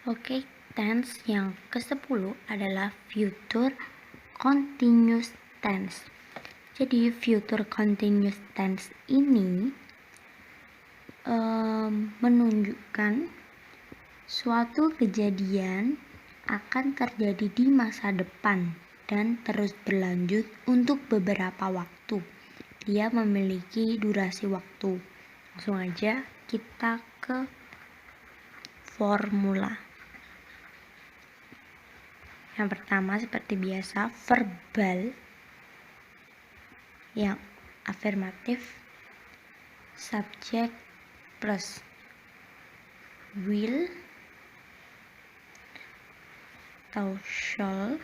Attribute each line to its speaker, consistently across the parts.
Speaker 1: Oke, tense yang ke-10 adalah future continuous tense. Jadi future continuous tense ini menunjukkan suatu kejadian akan terjadi di masa depan dan terus berlanjut untuk beberapa waktu. Dia memiliki durasi waktu. Langsung aja kita ke formula. Yang pertama seperti biasa, verbal yang afirmatif, subject plus will atau shall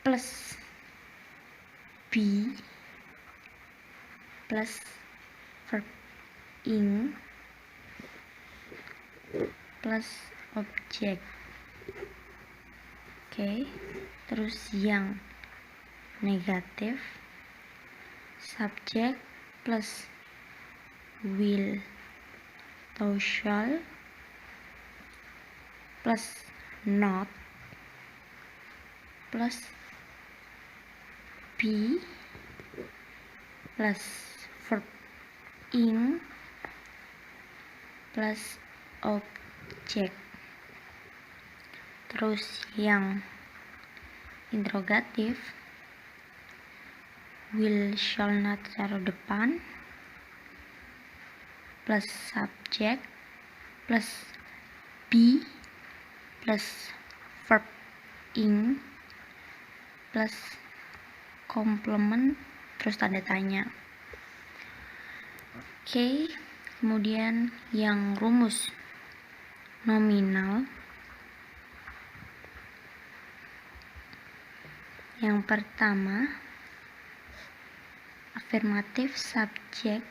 Speaker 1: plus be plus verb ing plus object. Oke, terus yang negatif, subject plus will atau shall plus not plus be plus verb ing plus object. Terus yang interrogatif, will shall not taruh depan plus subject plus be plus verb ing plus komplement terus tanda tanya. Oke, kemudian yang rumus nominal. Yang pertama, afirmatif subject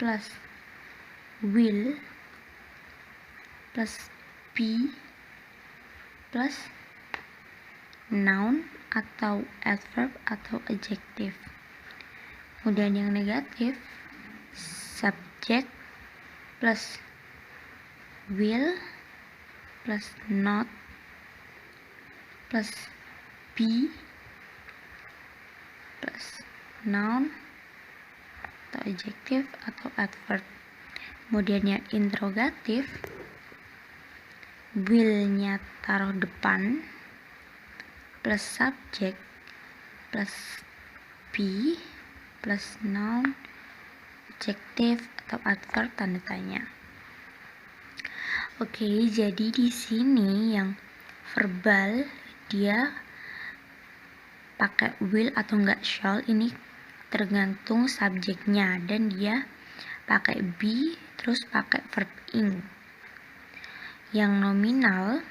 Speaker 1: plus will plus be plus noun atau adverb atau adjective. Kemudian yang negatif, subject plus will plus not plus be plus noun atau adjective atau adverb. Kemudian yang interrogatif, will-nya taruh depan plus subject plus be plus noun adjective atau adverb tanda tanya. Oke, jadi di sini yang verbal dia pakai will atau enggak shall, ini tergantung subjeknya, dan dia pakai be terus pakai verb ing. Yang nominal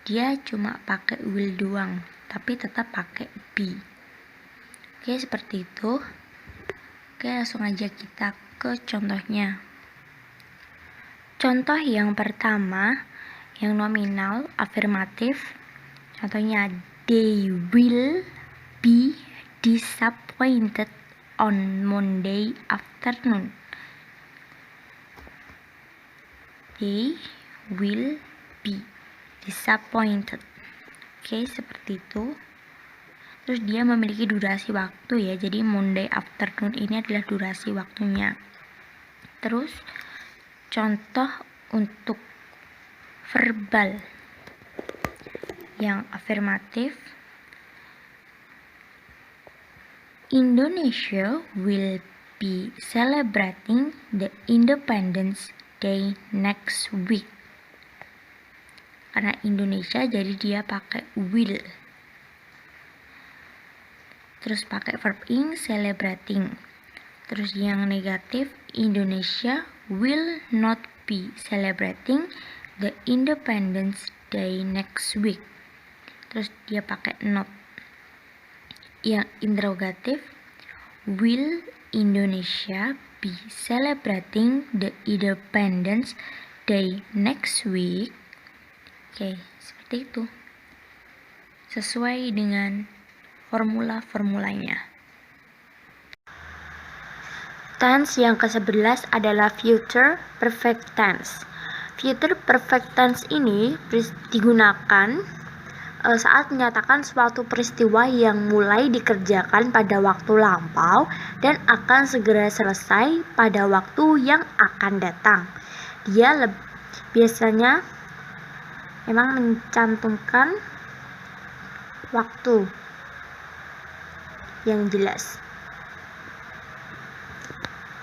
Speaker 1: dia cuma pakai will doang tapi tetap pakai be. Oke, seperti itu. Oke, langsung aja kita ke contohnya. Contoh yang pertama yang nominal afirmatif, contohnya they will be disappointed on Monday afternoon. They will be disappointed. Oke, seperti itu. Terus dia memiliki durasi waktu ya, jadi Monday afternoon ini adalah durasi waktunya. Terus contoh untuk verbal yang afirmatif, Indonesia will be celebrating the Independence Day next week. Karena Indonesia jadi dia pakai will. Terus pakai verb ing, celebrating. Terus yang negatif, Indonesia will not be celebrating the Independence Day next week. Terus dia pakai not. Yang interrogatif, will Indonesia be celebrating the Independence Day next week? Oke, seperti itu. Sesuai dengan formula-formulanya. Tense yang ke-11 adalah future perfect tense. Future perfect tense ini digunakan saat menyatakan suatu peristiwa yang mulai dikerjakan pada waktu lampau dan akan segera selesai pada waktu yang akan datang. Dia biasanya memang mencantumkan waktu yang jelas.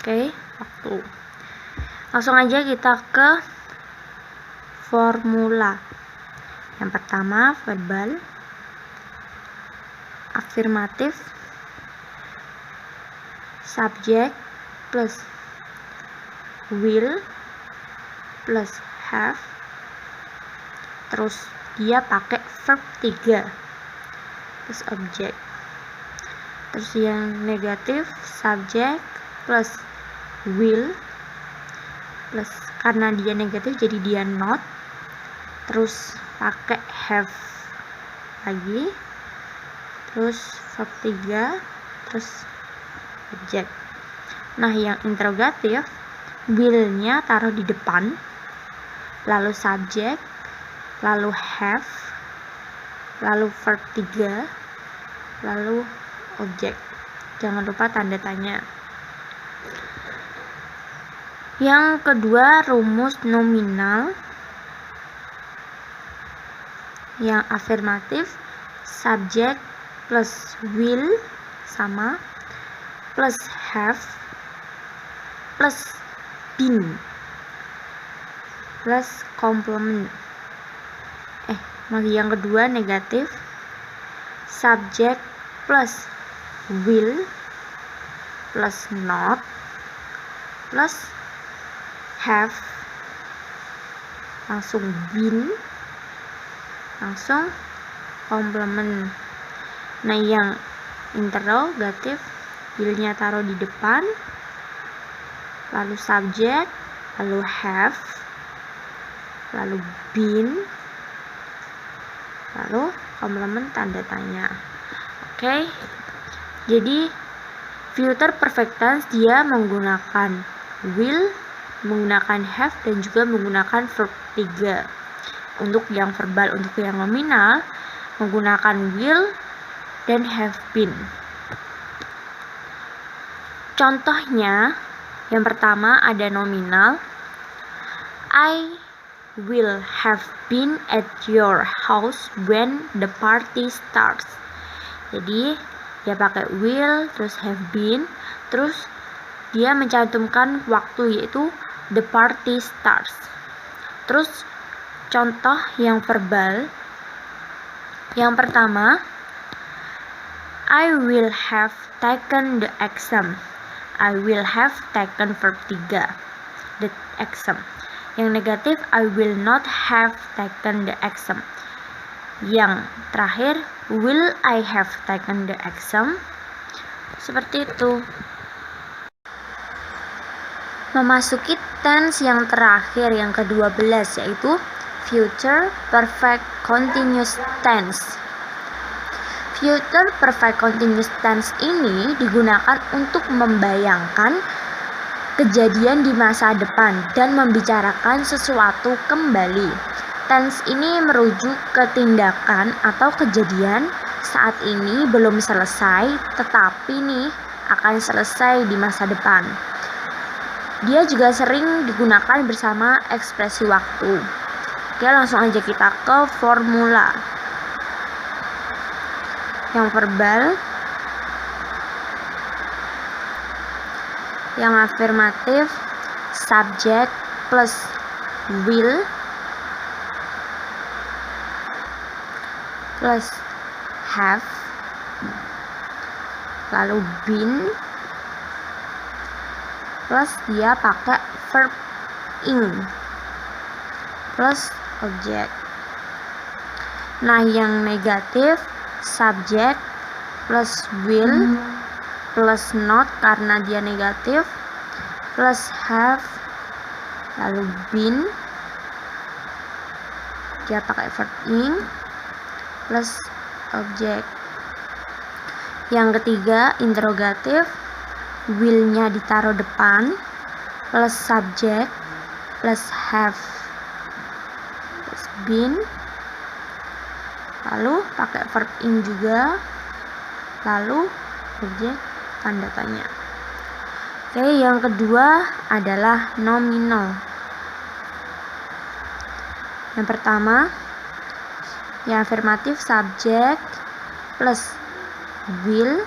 Speaker 1: Oke, waktu. Langsung aja kita ke formula. Yang pertama, verbal, afirmatif, subject plus will plus have, terus dia pakai verb 3 plus object. Terus yang negatif, subject plus will plus, karena dia negatif jadi dia not, terus pakai have lagi, terus verb 3, terus object. Nah, yang interrogatif, will-nya taruh di depan, lalu subject, lalu have, lalu verb 3, lalu object. Jangan lupa tanda tanya. Yang kedua, rumus nominal. Yang afirmatif, subject plus will sama, plus have plus been plus complement. Yang kedua negatif, subject plus will plus not plus have langsung been langsung complement. Nah, yang interrogatif, will-nya taruh di depan, lalu subject, lalu have, lalu been, lalu complement tanda tanya. Oke. Jadi future perfect tense dia menggunakan will, menggunakan have, dan juga menggunakan verb 3. Untuk yang verbal, untuk yang nominal menggunakan will dan have been. Contohnya, yang pertama ada nominal, I will have been at your house when the party starts. Jadi dia pakai will, terus have been, terus dia mencantumkan waktu, yaitu the party starts. Terus contoh yang verbal, yang pertama, I will have taken the exam. I will have taken verb 3, the exam. Yang negatif, I will not have taken the exam. Yang terakhir, will I have taken the exam? Seperti itu. Memasuki tense yang terakhir, yang ke-12, yaitu future perfect continuous tense. Future perfect continuous tense ini digunakan untuk membayangkan kejadian di masa depan dan membicarakan sesuatu kembali. Tense ini merujuk ke tindakan atau kejadian saat ini belum selesai, tetapi nih akan selesai di masa depan. Dia juga sering digunakan bersama ekspresi waktu. Oke, langsung aja kita ke formula. Yang verbal, yang afirmatif, subject plus will plus have, lalu been, plus dia pakai verb ing plus object. Nah, yang negatif, subject plus will plus not karena dia negatif, plus have, lalu been, dia pakai verb ing plus object. Yang ketiga, interrogatif, will-nya ditaruh depan, plus subject, plus have, plus been, lalu pakai verb in juga, lalu objek tanda tanya. Oke, yang kedua adalah nominal. Yang pertama, yang afirmatif subject plus will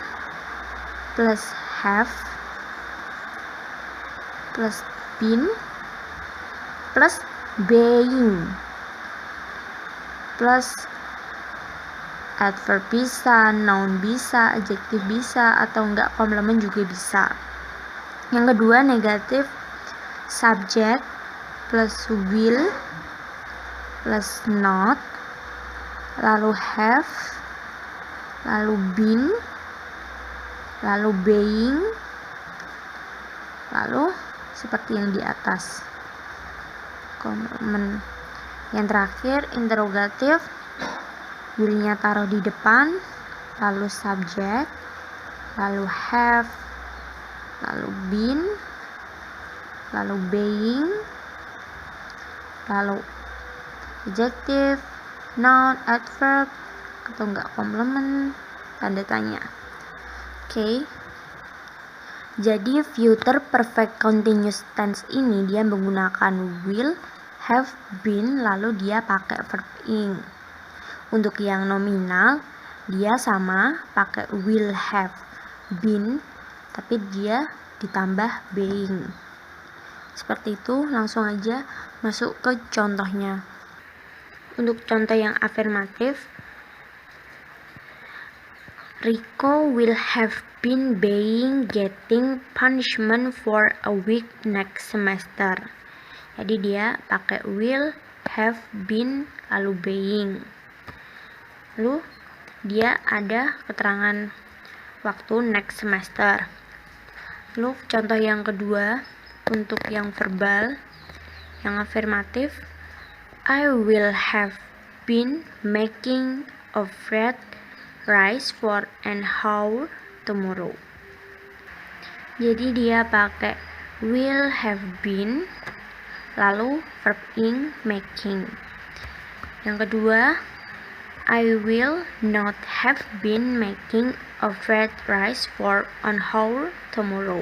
Speaker 1: plus have plus been plus being plus adverb bisa, noun bisa, adjektif bisa, atau enggak komplement juga bisa. Yang kedua negatif subject plus will plus not, lalu have, lalu been, lalu being, lalu seperti yang di atas komplement. Yang terakhir interrogatif, will-nya taruh di depan, lalu subject, lalu have, lalu been, lalu being, lalu adjective, noun, adverb, atau enggak komplement, tanda tanya. Oke. Jadi future perfect continuous tense ini dia menggunakan will, have, been, lalu dia pakai verb in. Untuk yang nominal dia sama pakai will, have, been, tapi dia ditambah being. Seperti itu, langsung aja masuk ke contohnya. Untuk contoh yang afirmatif, Rico will have been being getting punishment for a week next semester. Jadi dia pakai will, have been, lalu being. Lalu dia ada keterangan waktu next semester. Lalu contoh yang kedua, untuk yang verbal, yang afirmatif, I will have been making a fried rice for an hour tomorrow. Jadi dia pakai will have been, lalu verb in making. Yang kedua, I will not have been making a fried rice for an hour tomorrow.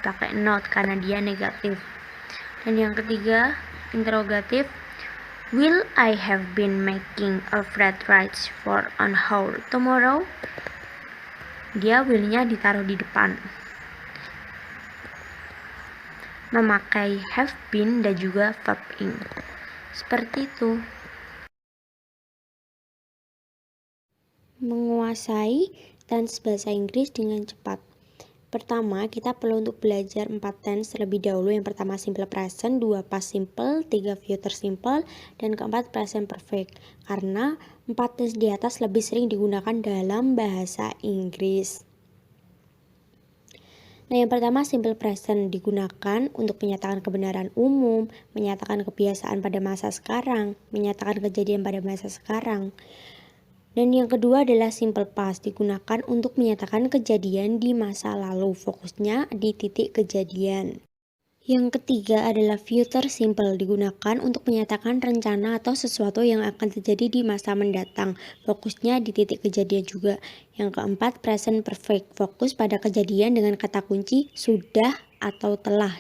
Speaker 1: Pakai not karena dia negatif. Dan yang ketiga, interrogatif, will I have been making a fried rice for an hour tomorrow? Dia will-nya ditaruh di depan. Memakai have been dan juga verb in. Seperti itu. Menguasai tense bahasa Inggris dengan cepat. Pertama, kita perlu untuk belajar 4 tense terlebih dahulu. Yang pertama simple present, 2 past simple, 3 future simple, dan keempat present perfect. Karena 4 tense di atas lebih sering digunakan dalam bahasa Inggris. Nah, yang pertama simple present digunakan untuk menyatakan kebenaran umum, menyatakan kebiasaan pada masa sekarang, menyatakan kejadian pada masa sekarang. Dan yang kedua adalah simple past, digunakan untuk menyatakan kejadian di masa lalu, fokusnya di titik kejadian. Yang ketiga adalah future simple, digunakan untuk menyatakan rencana atau sesuatu yang akan terjadi di masa mendatang, fokusnya di titik kejadian juga. Yang keempat present perfect, fokus pada kejadian dengan kata kunci sudah atau telah,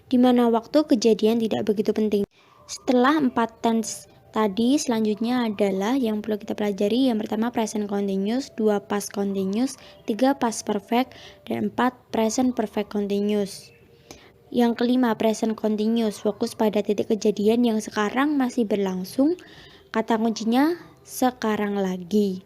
Speaker 1: di mana waktu kejadian tidak begitu penting. Setelah 4 tense tadi, selanjutnya adalah yang perlu kita pelajari. Yang pertama present continuous, 2 past continuous, 3 past perfect, dan 4 present perfect continuous. Yang kelima present continuous, fokus pada titik kejadian yang sekarang masih berlangsung, kata kuncinya sekarang lagi.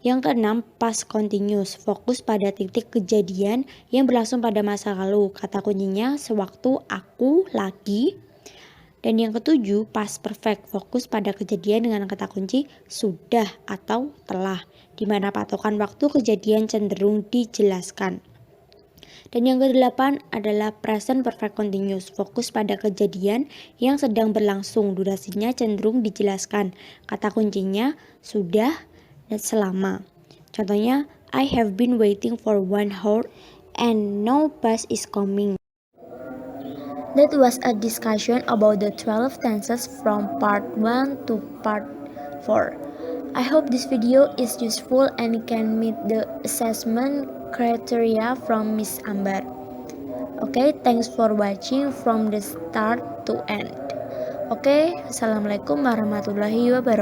Speaker 1: Yang keenam past continuous, fokus pada titik kejadian yang berlangsung pada masa lalu, kata kuncinya sewaktu, aku, lagi. Dan yang ketujuh, past perfect, fokus pada kejadian dengan kata kunci sudah atau telah, di mana patokan waktu kejadian cenderung dijelaskan. Dan yang kedelapan adalah present perfect continuous, fokus pada kejadian yang sedang berlangsung, durasinya cenderung dijelaskan, kata kuncinya sudah dan selama. Contohnya, I have been waiting for 1 hour and no bus is coming. That was a discussion about the 12 tenses from part 1 to part 4. I hope this video is useful and can meet the assessment criteria from Miss Ambar. Okay, thanks for watching from the start to end. Okay, assalamualaikum warahmatullahi wabarakatuh.